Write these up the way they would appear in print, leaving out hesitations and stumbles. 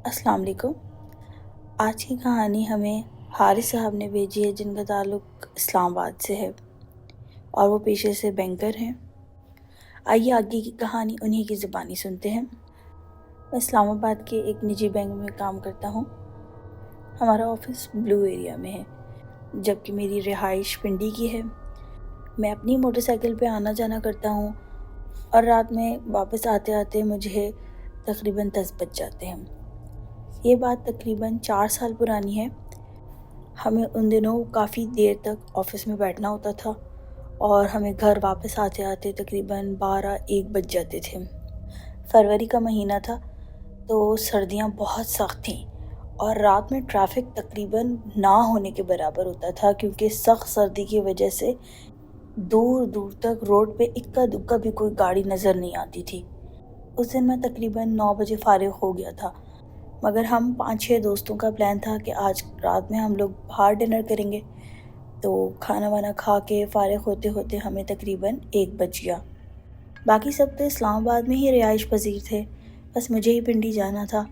السلام علیکم۔ آج کی کہانی ہمیں حارث صاحب نے بھیجی ہے، جن کا تعلق اسلام آباد سے ہے اور وہ پیشے سے بینکر ہیں۔ آئیے آگے کی کہانی انہی کی زبانی سنتے ہیں۔ میں اسلام آباد کے ایک نجی بینک میں کام کرتا ہوں۔ ہمارا آفس بلو ایریا میں ہے، جبکہ میری رہائش پنڈی کی ہے۔ میں اپنی موٹر سائیکل پہ آنا جانا کرتا ہوں اور رات میں واپس آتے آتے مجھے تقریباً 10 بج جاتے ہیں۔ یہ بات تقریباً 4 سال پرانی ہے۔ ہمیں ان دنوں کافی دیر تک آفس میں بیٹھنا ہوتا تھا اور ہمیں گھر واپس آتے آتے تقریباً 12-1 بج جاتے تھے۔ فروری کا مہینہ تھا تو سردیاں بہت سخت تھیں اور رات میں ٹریفک تقریباً نہ ہونے کے برابر ہوتا تھا، کیونکہ سخت سردی کی وجہ سے دور دور تک روڈ پہ اکا دکا بھی کوئی گاڑی نظر نہیں آتی تھی۔ اس دن میں تقریباً 9 بجے فارغ ہو گیا تھا، مگر ہم 5-6 دوستوں کا پلان تھا کہ آج رات میں ہم لوگ باہر ڈنر کریں گے، تو کھانا وانا کھا کے فارغ ہوتے ہوتے ہمیں تقریباً 1 بج گیا۔ باقی سب تو اسلام آباد میں ہی رہائش پذیر تھے، بس مجھے ہی پنڈی جانا تھا۔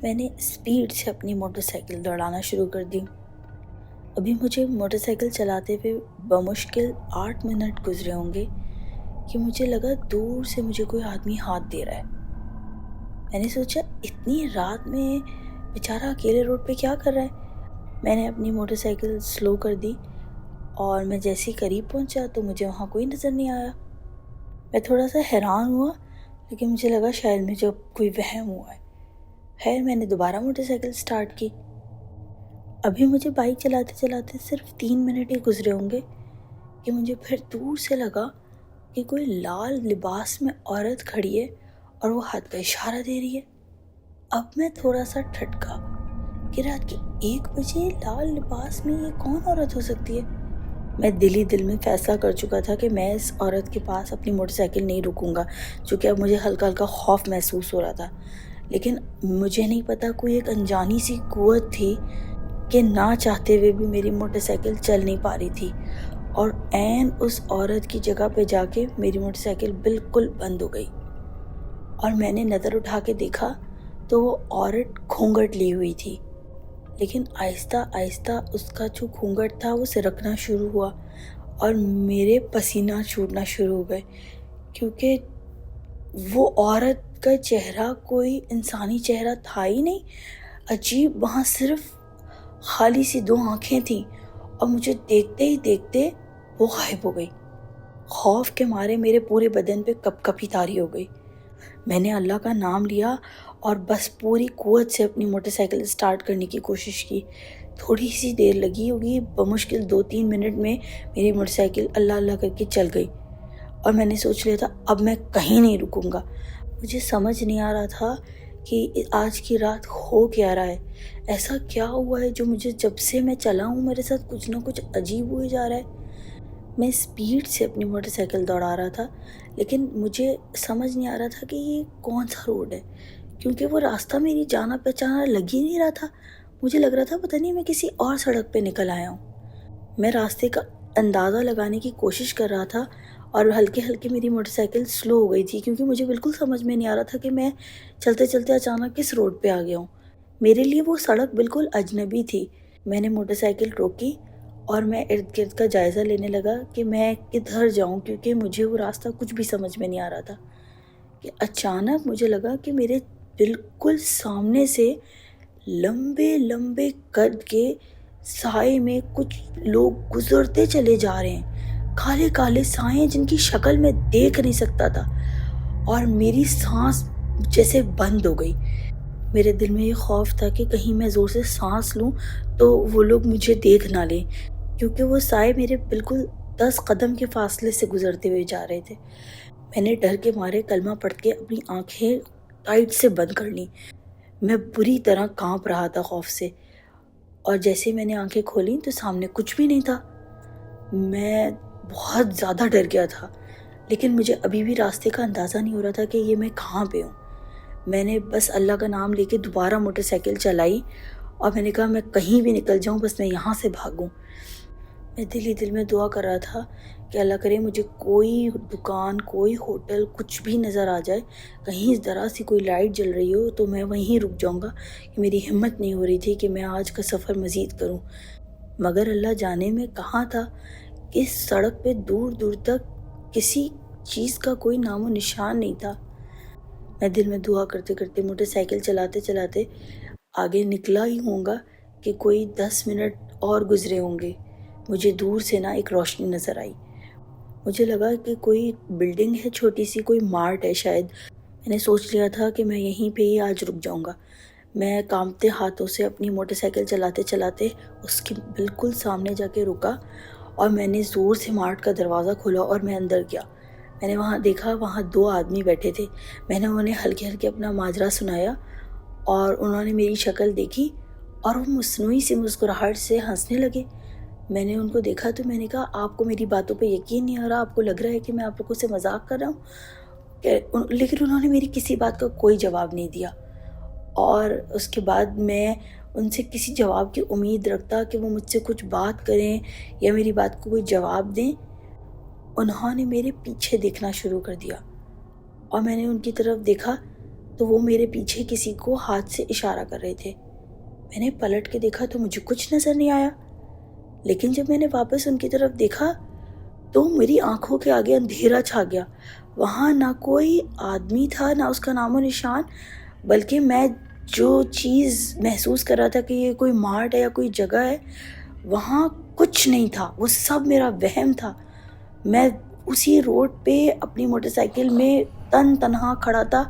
میں نے اسپیڈ سے اپنی موٹر سائیکل دوڑانا شروع کر دی۔ ابھی مجھے موٹر سائیکل چلاتے ہوئے بمشکل 8 منٹ گزرے ہوں گے کہ مجھے لگا دور سے مجھے کوئی آدمی ہاتھ دے رہا ہے۔ میں نے سوچا اتنی رات میں بیچارہ اکیلے روڈ پہ کیا کر رہا ہے۔ میں نے اپنی موٹر سائیکل سلو کر دی اور میں جیسے ہی قریب پہنچا تو مجھے وہاں کوئی نظر نہیں آیا۔ میں تھوڑا سا حیران ہوا، لیکن مجھے لگا شاید مجھے کوئی وہم ہوا ہے۔ خیر میں نے دوبارہ موٹر سائیکل سٹارٹ کی۔ ابھی مجھے بائک چلاتے چلاتے صرف 3 منٹ ہی گزرے ہوں گے کہ مجھے پھر دور سے لگا کہ کوئی لال لباس میں عورت کھڑی ہے اور وہ ہاتھ کا اشارہ دے رہی ہے۔ اب میں تھوڑا سا ٹھٹکا کہ رات کے 1 بجے لال لباس میں یہ کون عورت ہو سکتی ہے۔ میں دل ہی دل میں فیصلہ کر چکا تھا کہ میں اس عورت کے پاس اپنی موٹر سائیکل نہیں رکوں گا، چونکہ اب مجھے ہلکا ہلکا خوف محسوس ہو رہا تھا۔ لیکن مجھے نہیں پتا کوئی ایک انجانی سی قوت تھی کہ نہ چاہتے ہوئے بھی میری موٹر سائیکل چل نہیں پا رہی تھی، اور عین اس عورت کی جگہ پہ جا کے میری موٹر سائیکل بالکل بند ہو گئی۔ اور میں نے نظر اٹھا کے دیکھا تو وہ عورت گھونگھٹ لی ہوئی تھی، لیکن آہستہ آہستہ اس کا جو گھونگھٹ تھا وہ سرکنا شروع ہوا اور میرے پسینہ چھوٹنا شروع ہو گئے، کیونکہ وہ عورت کا چہرہ کوئی انسانی چہرہ تھا ہی نہیں۔ عجیب، وہاں صرف خالی سی 2 آنکھیں تھیں اور مجھے دیکھتے ہی دیکھتے وہ غائب ہو گئی۔ خوف کے مارے میرے پورے بدن پہ کپ کپی طاری ہو گئی۔ میں نے اللہ کا نام لیا اور بس پوری قوت سے اپنی موٹر سائیکل سٹارٹ کرنے کی کوشش کی۔ تھوڑی سی دیر لگی ہوگی، بمشکل 2-3 منٹ میں میری موٹر سائیکل اللہ اللہ کر کے چل گئی، اور میں نے سوچ لیا تھا اب میں کہیں نہیں رکوں گا۔ مجھے سمجھ نہیں آ رہا تھا کہ آج کی رات ہو کیا رہا ہے، ایسا کیا ہوا ہے جو مجھے جب سے میں چلا ہوں میرے ساتھ کچھ نہ کچھ عجیب ہوئے جا رہا ہے۔ میں اسپیڈ سے اپنی موٹر سائیکل دوڑا رہا تھا، لیکن مجھے سمجھ نہیں آ رہا تھا کہ یہ کون سا روڈ ہے، کیونکہ وہ راستہ میری جانا پہچانا لگ ہی نہیں رہا تھا۔ مجھے لگ رہا تھا پتہ نہیں میں کسی اور سڑک پہ نکل آیا ہوں۔ میں راستے کا اندازہ لگانے کی کوشش کر رہا تھا اور ہلکے ہلکے میری موٹر سائیکل سلو ہو گئی تھی، کیونکہ مجھے بالکل سمجھ میں نہیں آ رہا تھا کہ میں چلتے چلتے اچانک کس روڈ پہ آ گیا ہوں۔ میرے لیے وہ سڑک بالکل اجنبی تھی۔ میں نے موٹر سائیکل روکی اور میں ارد گرد کا جائزہ لینے لگا کہ میں کدھر جاؤں، کیونکہ مجھے وہ راستہ کچھ بھی سمجھ میں نہیں آ رہا تھا۔ کہ اچانک مجھے لگا کہ میرے بالکل سامنے سے لمبے لمبے قد کے سائے میں کچھ لوگ گزرتے چلے جا رہے ہیں، کالے کالے سائے جن کی شکل میں دیکھ نہیں سکتا تھا، اور میری سانس جیسے بند ہو گئی۔ میرے دل میں یہ خوف تھا کہ کہیں میں زور سے سانس لوں تو وہ لوگ مجھے دیکھ نہ لیں، کیونکہ وہ سائے میرے بالکل 10 قدم کے فاصلے سے گزرتے ہوئے جا رہے تھے۔ میں نے ڈر کے مارے کلمہ پڑھ کے اپنی آنکھیں ٹائٹ سے بند کر لیں۔ میں بری طرح کانپ رہا تھا خوف سے، اور جیسے میں نے آنکھیں کھولیں تو سامنے کچھ بھی نہیں تھا۔ میں بہت زیادہ ڈر گیا تھا، لیکن مجھے ابھی بھی راستے کا اندازہ نہیں ہو رہا تھا کہ یہ میں کہاں پہ ہوں۔ میں نے بس اللہ کا نام لے کے دوبارہ موٹر سائیکل چلائی اور میں نے کہا میں کہیں بھی نکل جاؤں، بس میں یہاں سے بھاگوں۔ میں دل ہی دل میں دعا کر رہا تھا کہ اللہ کرے مجھے کوئی دکان، کوئی ہوٹل، کچھ بھی نظر آ جائے، کہیں ذرا سی کوئی لائٹ جل رہی ہو تو میں وہیں رک جاؤں گا، کہ میری ہمت نہیں ہو رہی تھی کہ میں آج کا سفر مزید کروں۔ مگر اللہ جانے میں کہاں تھا کہ سڑک پہ دور دور تک کسی چیز کا کوئی نام و نشان نہیں تھا۔ میں دل میں دعا کرتے کرتے موٹر سائیکل چلاتے چلاتے آگے نکلا ہی ہوں گا کہ کوئی 10 منٹ اور گزرے ہوں گے، مجھے دور سے نا ایک روشنی نظر آئی۔ مجھے لگا کہ کوئی بلڈنگ ہے چھوٹی سی، کوئی مارٹ ہے شاید۔ میں نے سوچ لیا تھا کہ میں یہیں پہ ہی آج رک جاؤں گا۔ میں کانپتے ہاتھوں سے اپنی موٹر سائیکل چلاتے چلاتے اس کے بالکل سامنے جا کے رکا، اور میں نے زور سے مارٹ کا دروازہ کھولا اور میں اندر گیا۔ میں نے وہاں دیکھا، وہاں 2 آدمی بیٹھے تھے۔ میں نے انہیں ہلکے ہلکے اپنا ماجرا سنایا، اور انہوں نے میری شکل دیکھی اور وہ مصنوعی سی مسکراہٹ سے ہنسنے لگے۔ میں نے ان کو دیکھا تو میں نے کہا، آپ کو میری باتوں پہ یقین نہیں آ رہا؟ آپ کو لگ رہا ہے کہ میں آپ لوگوں سے مذاق کر رہا ہوں؟ لیکن انہوں نے میری کسی بات کا کوئی جواب نہیں دیا، اور اس کے بعد میں ان سے کسی جواب کی امید رکھتا کہ وہ مجھ سے کچھ بات کریں یا میری بات کو کوئی جواب دیں۔ انہوں نے میرے پیچھے دیکھنا شروع کر دیا، اور میں نے ان کی طرف دیکھا تو وہ میرے پیچھے کسی کو ہاتھ سے اشارہ کر رہے تھے۔ میں نے پلٹ کے دیکھا تو مجھے کچھ نظر نہیں آیا، لیکن جب میں نے واپس ان کی طرف دیکھا تو میری آنکھوں کے آگے اندھیرا چھا گیا۔ وہاں نہ کوئی آدمی تھا، نہ اس کا نام و نشان، بلکہ میں جو چیز محسوس کر رہا تھا کہ یہ کوئی مارٹ ہے یا کوئی جگہ ہے، وہاں کچھ نہیں تھا۔ وہ سب میرا وہم تھا۔ میں اسی روڈ پہ اپنی موٹر سائیکل میں تنہا کھڑا تھا،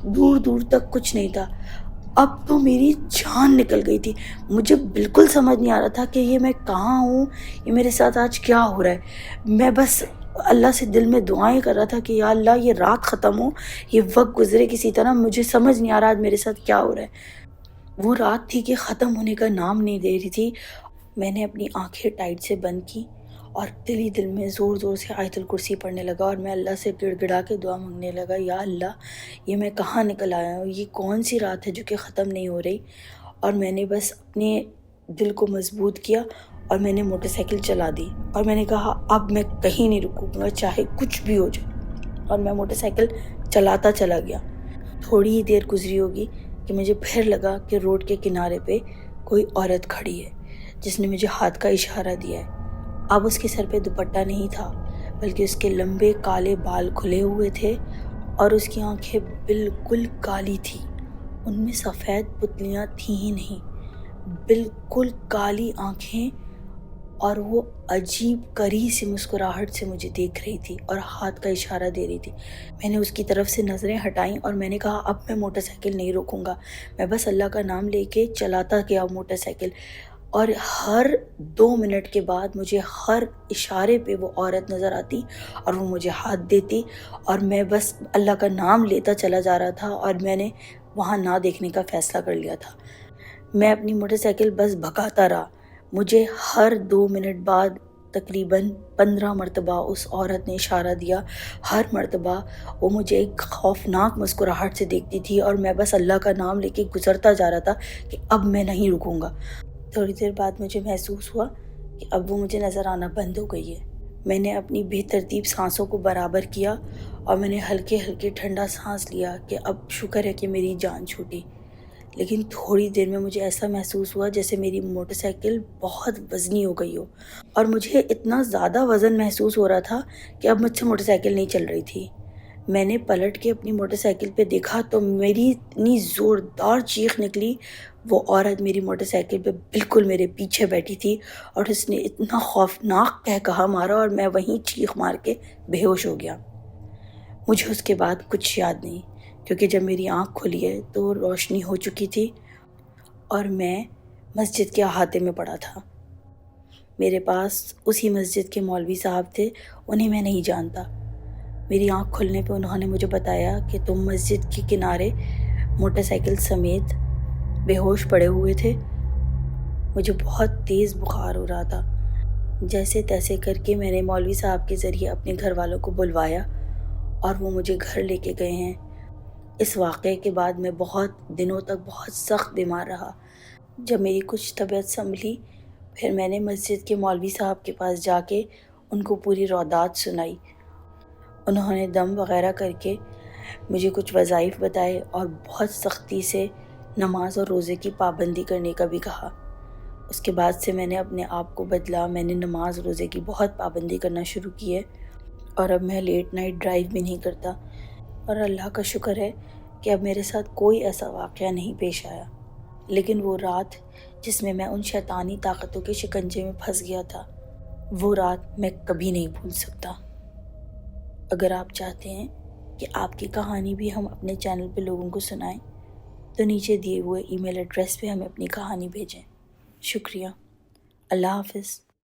دور دور تک کچھ نہیں تھا۔ اب تو میری جان نکل گئی تھی۔ مجھے بالکل سمجھ نہیں آ رہا تھا کہ یہ میں کہاں ہوں، یہ میرے ساتھ آج کیا ہو رہا ہے۔ میں بس اللہ سے دل میں دعائیں کر رہا تھا کہ یا اللہ یہ رات ختم ہو، یہ وقت گزرے کسی طرح، مجھے سمجھ نہیں آ رہا آج میرے ساتھ کیا ہو رہا ہے۔ وہ رات تھی کہ ختم ہونے کا نام نہیں دے رہی تھی۔ میں نے اپنی آنکھیں ٹائٹ سے بند کی اور دل ہی دل میں زور زور سے آیت الکرسی پڑھنے لگا، اور میں اللہ سے گڑ گڑا کے دعا مانگنے لگا، یا اللہ یہ میں کہاں نکل آیا ہوں، یہ کون سی رات ہے جو کہ ختم نہیں ہو رہی۔ اور میں نے بس اپنے دل کو مضبوط کیا اور میں نے موٹر سائیکل چلا دی، اور میں نے کہا اب میں کہیں نہیں رکوں گا چاہے کچھ بھی ہو جائے، اور میں موٹر سائیکل چلاتا چلا گیا۔ تھوڑی ہی دیر گزری ہوگی کہ مجھے پھر لگا کہ روڈ کے کنارے پہ کوئی عورت کھڑی ہے جس نے مجھے ہاتھ کا اشارہ دیا ہے۔ اب اس کے سر پہ دوپٹہ نہیں تھا، بلکہ اس کے لمبے کالے بال کھلے ہوئے تھے، اور اس کی آنکھیں بالکل کالی تھیں۔ ان میں سفید پتلیاں تھیں ہی نہیں، بالکل کالی آنکھیں، اور وہ عجیب کری سی مسکراہٹ سے مجھے دیکھ رہی تھی اور ہاتھ کا اشارہ دے رہی تھی۔ میں نے اس کی طرف سے نظریں ہٹائیں اور میں نے کہا اب میں موٹر سائیکل نہیں روکوں گا۔ میں بس اللہ کا نام لے کے چلاتا گیا موٹر سائیکل، اور ہر 2 منٹ کے بعد مجھے ہر اشارے پہ وہ عورت نظر آتی اور وہ مجھے ہاتھ دیتی، اور میں بس اللہ کا نام لیتا چلا جا رہا تھا، اور میں نے وہاں نہ دیکھنے کا فیصلہ کر لیا تھا۔ میں اپنی موٹر سائیکل بس بھگاتا رہا۔ مجھے ہر 2 منٹ بعد تقریباً 15 مرتبہ اس عورت نے اشارہ دیا۔ ہر مرتبہ وہ مجھے ایک خوفناک مسکراہٹ سے دیکھتی تھی، اور میں بس اللہ کا نام لے کے گزرتا جا رہا تھا کہ اب میں نہیں رکوں گا۔ تھوڑی دیر بعد مجھے محسوس ہوا کہ اب وہ مجھے نظر آنا بند ہو گئی ہے۔ میں نے اپنی بے ترتیب سانسوں کو برابر کیا، اور میں نے ہلکے ہلکے ٹھنڈا سانس لیا کہ اب شکر ہے کہ میری جان چھوٹی۔ لیکن تھوڑی دیر میں مجھے ایسا محسوس ہوا جیسے میری موٹر سائیکل بہت وزنی ہو گئی ہو، اور مجھے اتنا زیادہ وزن محسوس ہو رہا تھا کہ اب مجھ سے موٹر سائیکل نہیں چل رہی تھی۔ میں نے پلٹ کے اپنی موٹر سائیکل پہ دیکھا تو میری اتنی زوردار چیخ نکلی۔ وہ عورت میری موٹر سائیکل پہ بالکل میرے پیچھے بیٹھی تھی، اور اس نے اتنا خوفناک قہقہا مارا اور میں وہیں چیخ مار کے بے ہوش ہو گیا۔ مجھے اس کے بعد کچھ یاد نہیں، کیونکہ جب میری آنکھ کھلی ہے تو روشنی ہو چکی تھی اور میں مسجد کے احاطے میں پڑا تھا۔ میرے پاس اسی مسجد کے مولوی صاحب تھے، انہیں میں نہیں جانتا۔ میری آنکھ کھلنے پہ انہوں نے مجھے بتایا کہ تم مسجد کے کنارے موٹر سائیکل سمیت بے ہوش پڑے ہوئے تھے۔ مجھے بہت تیز بخار ہو رہا تھا۔ جیسے تیسے کر کے میں نے مولوی صاحب کے ذریعے اپنے گھر والوں کو بلوایا، اور وہ مجھے گھر لے کے گئے ہیں۔ اس واقعے کے بعد میں بہت دنوں تک بہت سخت بیمار رہا۔ جب میری کچھ طبیعت سنبھلی پھر میں نے مسجد کے مولوی صاحب کے پاس جا کے ان کو پوری رودات سنائی۔ انہوں نے دم وغیرہ کر کے مجھے کچھ وظائف بتائے اور بہت سختی سے نماز اور روزے کی پابندی کرنے کا بھی کہا۔ اس کے بعد سے میں نے اپنے آپ کو بدلا، میں نے نماز روزے کی بہت پابندی کرنا شروع کی ہے، اور اب میں لیٹ نائٹ ڈرائیو بھی نہیں کرتا، اور اللہ کا شکر ہے کہ اب میرے ساتھ کوئی ایسا واقعہ نہیں پیش آیا۔ لیکن وہ رات جس میں میں ان شیطانی طاقتوں کے شکنجے میں پھنس گیا تھا، وہ رات میں کبھی نہیں بھول سکتا۔ اگر آپ چاہتے ہیں کہ آپ کی کہانی بھی ہم اپنے چینل پہ لوگوں کو سنائیں تو نیچے دیے ہوئے ای میل ایڈریس پہ ہمیں اپنی کہانی بھیجیں۔ شکریہ۔ اللہ حافظ۔